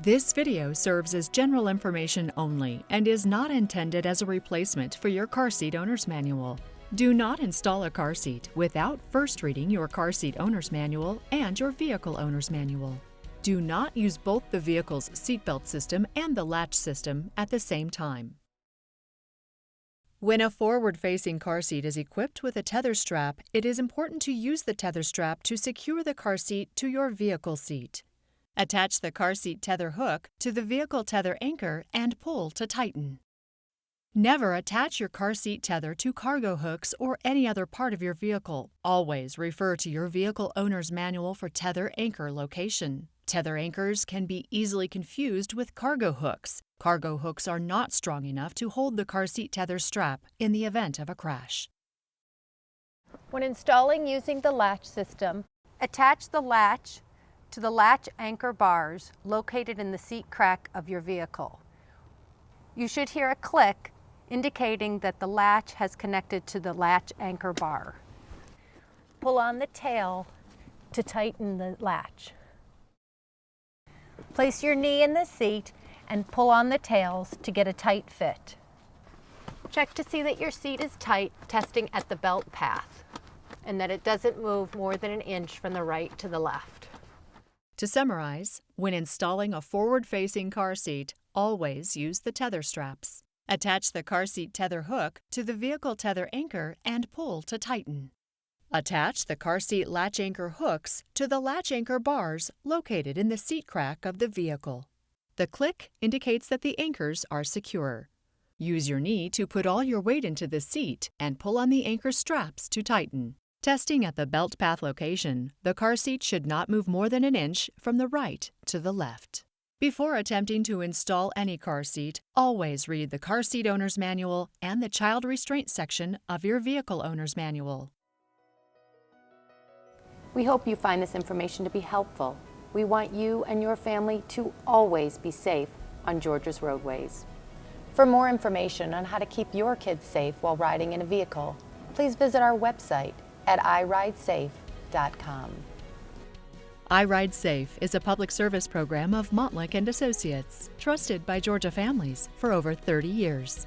This video serves as general information only and is not intended as a replacement for your car seat owner's manual. Do not install a car seat without first reading your car seat owner's manual and your vehicle owner's manual. Do not use both the vehicle's seatbelt system and the latch system at the same time. When a forward-facing car seat is equipped with a tether strap, it is important to use the tether strap to secure the car seat to your vehicle seat. Attach the car seat tether hook to the vehicle tether anchor and pull to tighten. Never attach your car seat tether to cargo hooks or any other part of your vehicle. Always refer to your vehicle owner's manual for tether anchor location. Tether anchors can be easily confused with cargo hooks. Cargo hooks are not strong enough to hold the car seat tether strap in the event of a crash. When installing using the latch system, attach the latch to the latch anchor bars located in the seat crack of your vehicle. You should hear a click indicating that the latch has connected to the latch anchor bar. Pull on the tail to tighten the latch. Place your knee in the seat and pull on the tails to get a tight fit. Check to see that your seat is tight, testing at the belt path, and that it doesn't move more than an inch from the right to the left. To summarize, when installing a forward-facing car seat, always use the tether straps. Attach the car seat tether hook to the vehicle tether anchor and pull to tighten. Attach the car seat latch anchor hooks to the latch anchor bars located in the seat crack of the vehicle. The click indicates that the anchors are secure. Use your knee to put all your weight into the seat and pull on the anchor straps to tighten. Testing at the belt path location, the car seat should not move more than an inch from the right to the left. Before attempting to install any car seat, always read the car seat owner's manual and the child restraint section of your vehicle owner's manual. We hope you find this information to be helpful. We want you and your family to always be safe on Georgia's roadways. For more information on how to keep your kids safe while riding in a vehicle, please visit our website at iRideSafe.com. iRideSafe is a public service program of Montlick & Associates, trusted by Georgia families for over 30 years.